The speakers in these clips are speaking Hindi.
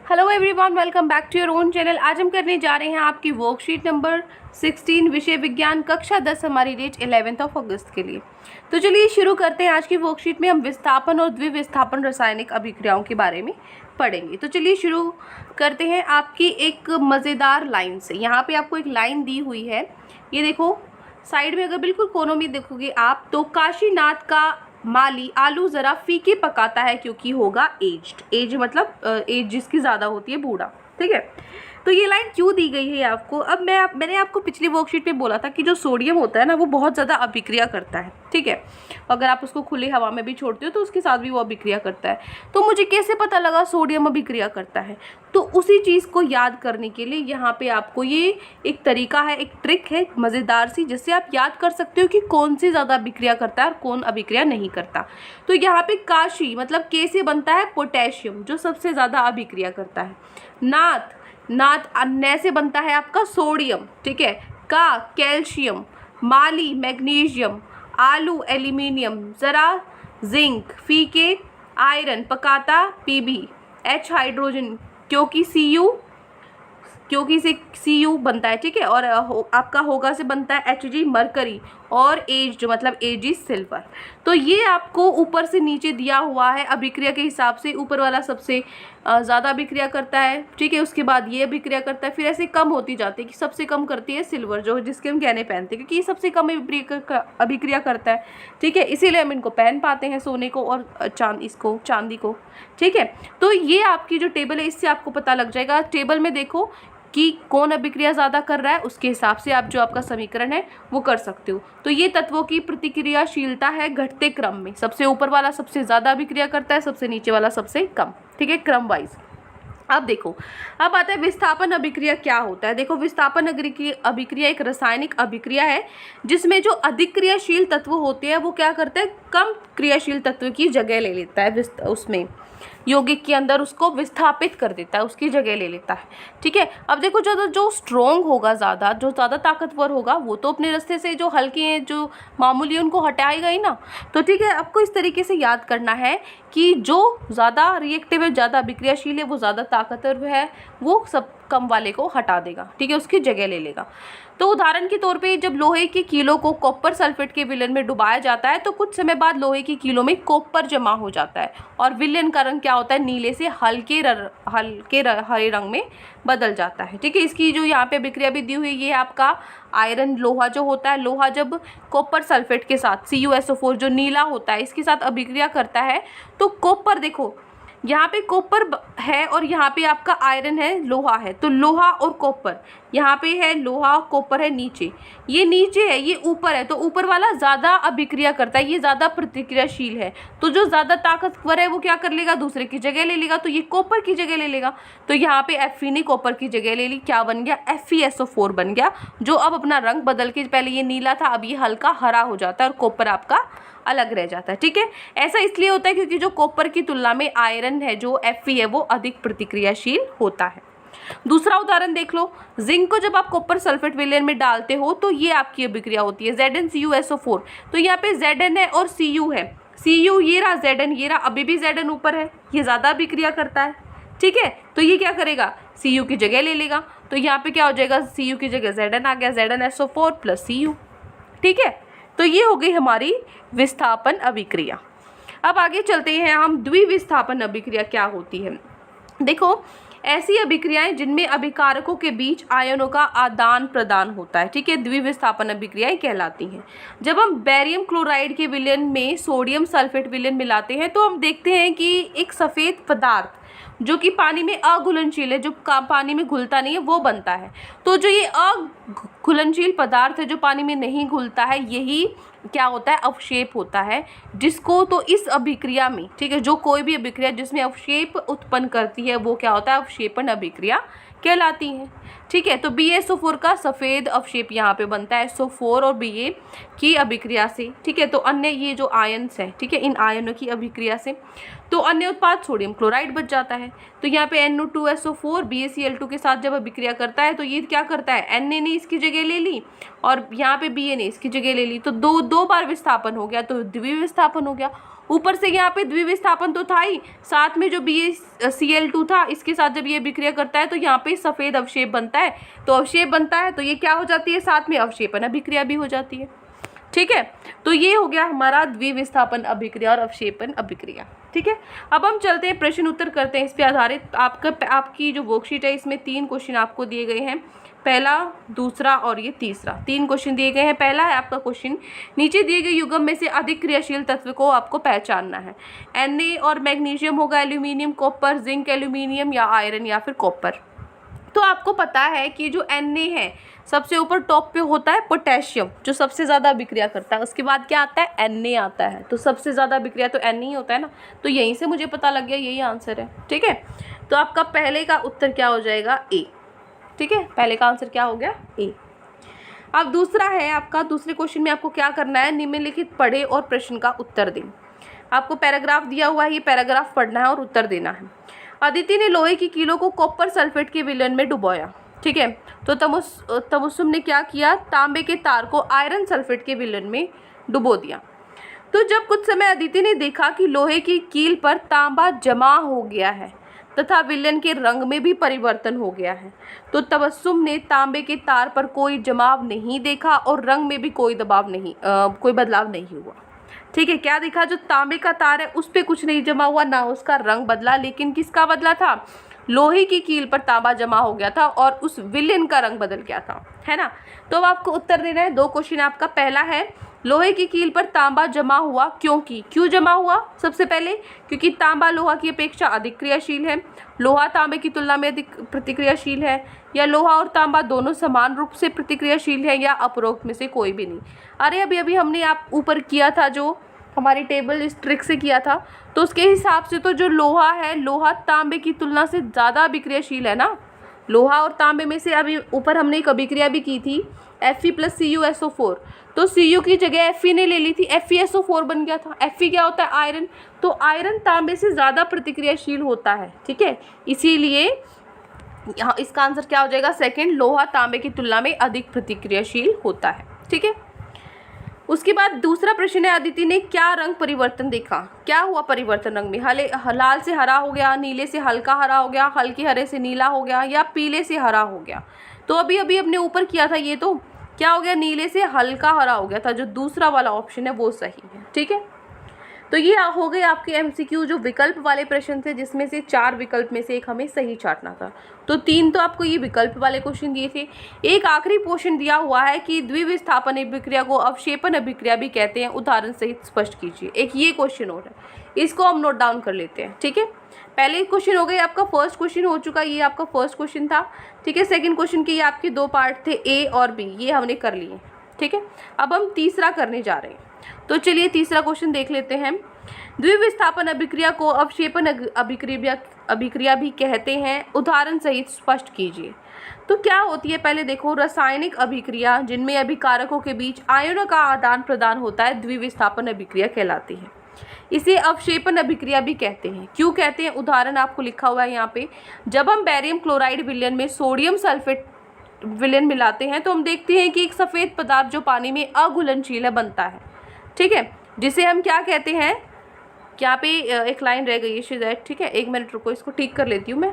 Hello everyone, welcome back to your own channel. आज हम करने जा रहे हैं आपकी वर्कशीट नंबर 16 विषय विज्ञान कक्षा 10, हमारी डेट 11 अगस्त के लिए। तो चलिए शुरू करते हैं। आज की वर्कशीट में हम विस्थापन और द्विविस्थापन रासायनिक अभिक्रियाओं के बारे में पढ़ेंगे। तो चलिए शुरू करते हैं आपकी एक मज़ेदार लाइन से। यहाँ पे आपको एक लाइन दी हुई है, ये देखो साइड में, अगर बिल्कुल कोनों में देखोगे आप तो काशीनाथ का माली आलू ज़रा फीके पकाता है क्योंकि होगा एज्ड। एज मतलब एज जिसकी ज़्यादा होती है, बूढ़ा। ठीक है, तो ये लाइन क्यों दी गई है आपको? अब मैंने आपको पिछली वर्कशीट में बोला था कि जो सोडियम होता है ना, वो बहुत ज़्यादा अभिक्रिया करता है। ठीक है, अगर आप उसको खुली हवा में भी छोड़ते हो तो उसके साथ भी वो अभिक्रिया करता है। तो मुझे कैसे पता लगा सोडियम अभिक्रिया करता है? तो उसी चीज़ को याद करने के लिए यहाँ पे आपको ये एक तरीका है, एक ट्रिक है मज़ेदार सी, जिससे आप याद कर सकते हो कि कौन सी ज़्यादा अभिक्रिया करता है और कौन अभिक्रिया नहीं करता। तो यहाँ पे काशी मतलब के से बनता है पोटेशियम, जो सबसे ज़्यादा अभिक्रिया करता है। नाथ अन्य से बनता है आपका सोडियम। ठीक है, का कैल्शियम, माली मैग्नीशियम, आलू एल्यूमिनियम, ज़रा जिंक, फीके आयरन, पकाता पीबी, एच हाइड्रोजन क्योंकि से Cu बनता है। ठीक है, और आपका होगा से बनता है Hg मरकरी, और एज जो मतलब Ag सिल्वर। तो ये आपको ऊपर से नीचे दिया हुआ है अभिक्रिया के हिसाब से। ऊपर वाला सबसे ज़्यादा अभिक्रिया करता है। ठीक है, उसके बाद ये अभिक्रिया करता है, फिर ऐसे कम होती जाती है कि सबसे कम करती है सिल्वर, जो जिसके हम गहने पहनते हैं, क्योंकि ये सबसे कम अभिक्रिया करता है। ठीक है, इसीलिए हम इनको पहन पाते हैं, सोने को और चांदी को। ठीक है, तो ये आपकी जो टेबल है, इससे आपको पता लग जाएगा। टेबल में देखो कि कौन अभिक्रिया ज़्यादा कर रहा है, उसके हिसाब से आप जो आपका समीकरण है वो कर सकते हो। तो ये तत्वों की प्रतिक्रियाशीलता है घटते क्रम में। सबसे ऊपर वाला सबसे ज़्यादा अभिक्रिया करता है, सबसे नीचे वाला सबसे कम। ठीक है, क्रम वाइज। अब देखो, अब आता है विस्थापन अभिक्रिया क्या होता है। देखो, विस्थापन अभिक्रिया एक रासायनिक अभिक्रिया है जिसमें जो अधिक क्रियाशील तत्व होते हैं वो क्या करते हैं, कम क्रियाशील तत्व की जगह ले लेता है। उसमें यौगिक के अंदर उसको विस्थापित कर देता है, उसकी जगह ले लेता है। ठीक है, अब देखो जो स्ट्रॉन्ग होगा, जो ज़्यादा ताकतवर होगा, वो तो अपने रास्ते से जो हल्के हैं, जो मामूली है, उनको हटाएगा ही ना। तो ठीक है, आपको इस तरीके से याद करना है कि जो ज़्यादा रिएक्टिव है, ज़्यादा अभिक्रियाशील है, वो ज़्यादा ताकतवर है, वो सब कम वाले को हटा देगा। ठीक है, उसकी जगह ले लेगा। तो उदाहरण के तौर पे जब लोहे के कीलों को कॉपर सल्फेट के विलयन में डुबाया जाता है तो कुछ समय बाद लोहे के कीलों में कॉपर जमा हो जाता है और विलयन का रंग क्या होता है, नीले से हल्के हरे रंग में बदल जाता है। ठीक है, इसकी जो यहाँ पे अभिक्रिया भी दी हुई है, ये आपका आयरन लोहा जो होता है, लोहा जब कॉपर सल्फेट के साथ CuSO4 जो नीला होता है, इसके साथ अभिक्रिया करता है तो कॉपर, देखो यहाँ पे कॉपर है और यहाँ पे आपका आयरन है, लोहा है। तो लोहा और कॉपर, यहाँ पे है लोहा, कॉपर है नीचे, ये नीचे है, ये ऊपर है। तो ऊपर वाला ज़्यादा अभिक्रिया करता है, ये ज़्यादा प्रतिक्रियाशील है। तो जो ज़्यादा ताकतवर है वो क्या कर लेगा, दूसरे की जगह ले लेगा। तो ये कॉपर की जगह ले लेगा। तो यहाँ पे Fe ने कॉपर की जगह ले ली, क्या बन गया, FeSO4 बन गया, जो अब अपना रंग बदल के, पहले ये नीला था, अब ये हल्का हरा हो जाता है और कॉपर आपका अलग रह जाता है। ठीक है, ऐसा इसलिए होता है क्योंकि जो कॉपर की तुलना में आयरन है, जो Fe है, वो अधिक प्रतिक्रियाशील होता है। दूसरा उदाहरण देख लो, जिंक को जब आप कॉपर सल्फेट विलयन में डालते हो तो ये आपकी अभिक्रिया होती है, ZnCuSO4। तो यहाँ पे Zn है और Cu है, Cu ये रहा, Zn ये रहा, अभी भी Zn ऊपर है, ये ज़्यादा अभिक्रिया करता है। ठीक है, तो ये क्या करेगा, Cu की जगह ले लेगा। तो यहाँ पे क्या हो जाएगा, Cu की जगह Zn आ गया, ZnSO4 प्लस Cu। ठीक है, तो ये हो गई हमारी विस्थापन अभिक्रिया। अब आगे चलते हैं हम, द्विविस्थापन अभिक्रिया क्या होती है। देखो, ऐसी अभिक्रियाएं जिनमें अभिकारकों के बीच आयनों का आदान प्रदान होता है। ठीक है, द्विविस्थापन अभिक्रियाएं कहलाती हैं। जब हम बेरियम क्लोराइड के विलयन में सोडियम सल्फेट विलयन मिलाते हैं तो हम देखते हैं कि एक सफ़ेद पदार्थ जो कि पानी में अघुलनशील है, जो पानी में घुलता नहीं है, वो बनता है। तो जो ये अघुलनशील पदार्थ है, जो पानी में नहीं घुलता है, यही क्या होता है, अवक्षेप होता है, जिसको तो इस अभिक्रिया में, ठीक है, जो कोई भी अभिक्रिया जिसमें अवक्षेप उत्पन्न करती है वो क्या होता है, अवक्षेपण अभिक्रिया कहलाती है। ठीक है, तो BaSO4 का सफ़ेद अवक्षेप यहाँ पे बनता है SO4 और Ba की अभिक्रिया से। ठीक है, तो अन्य ये जो आयन्स हैं, ठीक है, इन आयनों की अभिक्रिया से तो अन्य उत्पाद सोडियम क्लोराइड बच जाता है। तो यहाँ पे NO2SO4 BaCl2 के साथ जब अभिक्रिया करता है तो ये क्या करता है, Na ने इसकी जगह ले ली और यहाँ पे Ba ने इसकी जगह ले ली, तो दो बार विस्थापन हो गया, तो द्विविस्थापन हो गया। ऊपर से यहाँ पे द्विविस्थापन तो था ही, साथ में जो BaCl2 था इसके साथ जब ये अभिक्रिया करता है तो यहाँ पे सफ़ेद अवशेप बनता है। तो अवशेप बनता है तो ये क्या हो जाती है, साथ में अवशेपन अभिक्रिया भी हो जाती है। ठीक है, तो ये हो गया हमारा द्विविस्थापन अभिक्रिया और अवशेपन अभिक्रिया। ठीक है, अब हम चलते हैं प्रश्न उत्तर करते हैं इस पे आधारित। आपकी जो वर्कशीट है इसमें 3 क्वेश्चन आपको दिए गए हैं, पहला, दूसरा और ये तीसरा। 3 क्वेश्चन दिए गए हैं। पहला है आपका क्वेश्चन, नीचे दिए गए युग्म में से अधिक क्रियाशील तत्व को आपको पहचानना है। Na और मैग्नीशियम होगा, एल्यूमिनियम, कॉपर, जिंक, एल्यूमिनियम या आयरन या फिर कॉपर। तो आपको पता है कि जो Na है सबसे ऊपर टॉप पे होता है पोटेशियम, जो सबसे ज़्यादा अभिक्रिया करता है। उसके बाद क्या आता है, Na आता है। तो सबसे ज़्यादा अभिक्रिया तो Na ही होता है ना, तो यहीं से मुझे पता लग गया यही आंसर है। ठीक है, तो आपका पहले का उत्तर क्या हो जाएगा, ए। ठीक है, पहले का आंसर क्या हो गया, ए। अब दूसरा है आपका, दूसरे क्वेश्चन में आपको क्या करना है, निम्नलिखित पढ़े और प्रश्न का उत्तर दें। आपको पैराग्राफ दिया हुआ है, ये पैराग्राफ पढ़ना है और उत्तर देना है। अदिति ने लोहे की कीलों को कॉपर सल्फेट के विलयन में डुबोया। ठीक है, तो तमुस्सुम ने क्या किया, तांबे के तार को आयरन सल्फेट के विलयन में डुबो दिया। तो जब कुछ समय अदिति ने देखा कि लोहे की कील पर तांबा जमा हो गया है तथा विलयन के रंग में भी परिवर्तन हो गया है, तो तबस्सुम ने तांबे के तार पर कोई जमाव नहीं देखा और रंग में भी कोई बदलाव नहीं हुआ। ठीक है, क्या देखा, जो तांबे का तार है उस पर कुछ नहीं जमा हुआ, ना उसका रंग बदला, लेकिन किसका बदला था, लोहे की कील पर तांबा जमा हो गया था और उस विलयन का रंग बदल गया था, है ना। तो अब आपको उत्तर देना है। 2 क्वेश्चन आपका, पहला है लोहे की कील पर तांबा जमा हुआ क्यों जमा हुआ, सबसे पहले क्योंकि तांबा लोहा की अपेक्षा अधिक क्रियाशील है, लोहा तांबे की तुलना में अधिक प्रतिक्रियाशील है, या लोहा और तांबा दोनों समान रूप से प्रतिक्रियाशील है, या उपरोक्त में से कोई भी नहीं। अरे अभी हमने आप ऊपर किया था, जो हमारी टेबल इस ट्रिक से किया था, तो उसके हिसाब से तो जो लोहा है, लोहा तांबे की तुलना से ज़्यादा अभिक्रियाशील है ना। लोहा और तांबे में से अभी ऊपर हमने एक अभिक्रिया भी की थी, Fe + CuSO4, तो Cu की जगह Fe ने ले ली थी, FeSO4 बन गया था। Fe क्या होता है, आयरन, तो आयरन तांबे से ज़्यादा प्रतिक्रियाशील होता है। ठीक है, इसीलिए यहाँ इसका आंसर क्या हो जाएगा, सेकंड, लोहा तांबे की तुलना में अधिक प्रतिक्रियाशील होता है। ठीक है, उसके बाद दूसरा प्रश्न है, अदिति ने क्या रंग परिवर्तन देखा, क्या हुआ परिवर्तन रंग में, लाल से हरा हो गया, नीले से हल्का हरा हो गया, हल्के हरे से नीला हो गया, या पीले से हरा हो गया। तो अभी अपने ऊपर किया था, ये तो क्या हो गया, नीले से हल्का हरा हो गया था, जो दूसरा वाला ऑप्शन है वो सही है। ठीक है, तो ये हो गए आपके MCQ जो विकल्प वाले प्रश्न थे, जिसमें से 4 विकल्प में से एक हमें सही छांटना था। तो 3 तो आपको ये विकल्प वाले क्वेश्चन दिए थे। एक आखिरी क्वेश्चन दिया हुआ है कि द्विविस्थापन अभिक्रिया को अवशेपन अभिक्रिया भी कहते हैं, उदाहरण सहित स्पष्ट कीजिए। एक ये क्वेश्चन और है, इसको हम नोट डाउन कर लेते हैं। ठीक है, पहले क्वेश्चन हो गए, आपका फर्स्ट क्वेश्चन हो चुका, ये आपका फर्स्ट क्वेश्चन था। ठीक है, सेकंड क्वेश्चन के ये आपके 2 पार्ट थे, A और B, ये हमने कर लिए। ठीक है, अब हम तीसरा करने जा रहे हैं। तो चलिए तीसरा क्वेश्चन देख लेते हैं। द्विविस्थापन अभिक्रिया को अवशेपन अभिक्रिया भी कहते हैं, उदाहरण सहित स्पष्ट कीजिए। तो क्या होती है, पहले देखो, रासायनिक अभिक्रिया जिनमें अभिकारकों के बीच आयनों का आदान प्रदान होता है, द्विविस्थापन अभिक्रिया कहलाती है। इसे अवशेपन अभिक्रिया भी कहते हैं। क्यों कहते हैं, उदाहरण आपको लिखा हुआ है यहाँ पे। जब हम बेरियम क्लोराइड विलयन में सोडियम सल्फेट विलयन मिलाते हैं तो हम देखते हैं कि एक सफ़ेद पदार्थ जो पानी में अघुलनशील है बनता है। ठीक है, जिसे हम क्या कहते हैं, यहाँ पे एक लाइन रह गई है शायद। ठीक है, 1 मिनट रुको, इसको ठीक कर लेती हूँ मैं।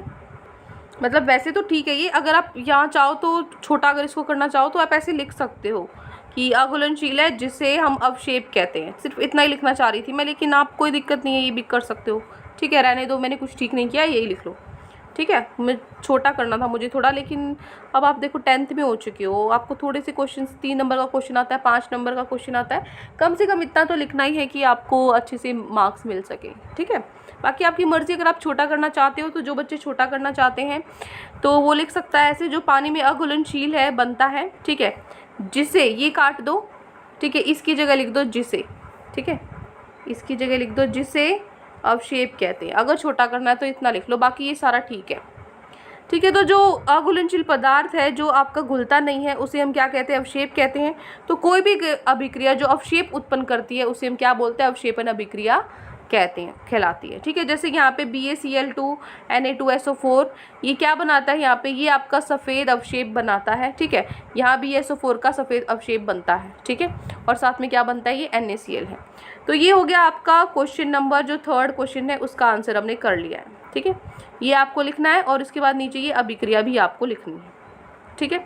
मतलब वैसे तो ठीक है ये, अगर आप यहाँ चाहो तो छोटा, अगर इसको करना चाहो तो आप ऐसे लिख सकते हो कि अघुलनशील है जिसे हम अवशेप कहते हैं। सिर्फ इतना ही लिखना चाह रही थी मैं, लेकिन आप कोई दिक्कत नहीं है, ये भी कर सकते हो। ठीक है, रहने दो, मैंने कुछ ठीक नहीं किया, यही लिख लो। ठीक है, मैं छोटा करना था मुझे थोड़ा, लेकिन अब आप देखो 10th में हो चुके हो, आपको थोड़े से क्वेश्चन, 3 नंबर का क्वेश्चन आता है, 5 नंबर का क्वेश्चन आता है, कम से कम इतना तो लिखना ही है कि आपको अच्छे से मार्क्स मिल सके। ठीक है, बाकी आपकी मर्ज़ी, अगर आप छोटा करना चाहते हो तो जो बच्चे छोटा करना चाहते हैं तो वो लिख सकता है ऐसे, जो पानी में अघुलनशील है बनता है। ठीक है, जिसे, ये काट दो। ठीक है, इसकी जगह लिख दो जिसे। ठीक है, इसकी जगह लिख दो जिसे अवशेप कहते हैं। अगर छोटा करना है तो इतना लिख लो, बाकी ये सारा ठीक है। ठीक है, तो जो अघुलनशील पदार्थ है जो आपका घुलता नहीं है उसे हम क्या कहते हैं, अवशेप कहते हैं। तो कोई भी अभिक्रिया जो अवशेप उत्पन्न करती है उसे हम क्या बोलते हैं, अवशेपन अभिक्रिया कहलाती है। ठीक है, जैसे यहाँ पे BaCl2 Na2SO4 ये क्या बनाता है, यहाँ पे ये आपका सफ़ेद अवशेप बनाता है। ठीक है, यहाँ BaSO4 का सफ़ेद अवशेप बनता है। ठीक है, और साथ में क्या बनता है, ये NaCl है। तो ये हो गया आपका क्वेश्चन नंबर, जो 3rd क्वेश्चन है उसका आंसर हमने कर लिया है। ठीक है, ये आपको लिखना है और इसके बाद नीचे ये अभिक्रिया भी आपको लिखनी है। ठीक है,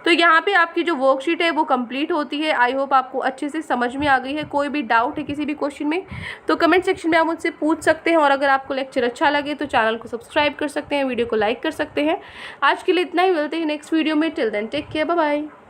तो यहाँ पे आपकी जो वर्कशीट है वो कंप्लीट होती है। आई होप आपको अच्छे से समझ में आ गई है। कोई भी डाउट है किसी भी क्वेश्चन में तो कमेंट सेक्शन में आप मुझसे पूछ सकते हैं, और अगर आपको लेक्चर अच्छा लगे तो चैनल को सब्सक्राइब कर सकते हैं, वीडियो को लाइक कर सकते हैं। आज के लिए इतना ही, मिलते हैं नेक्स्ट वीडियो में। Till then take care, bye bye.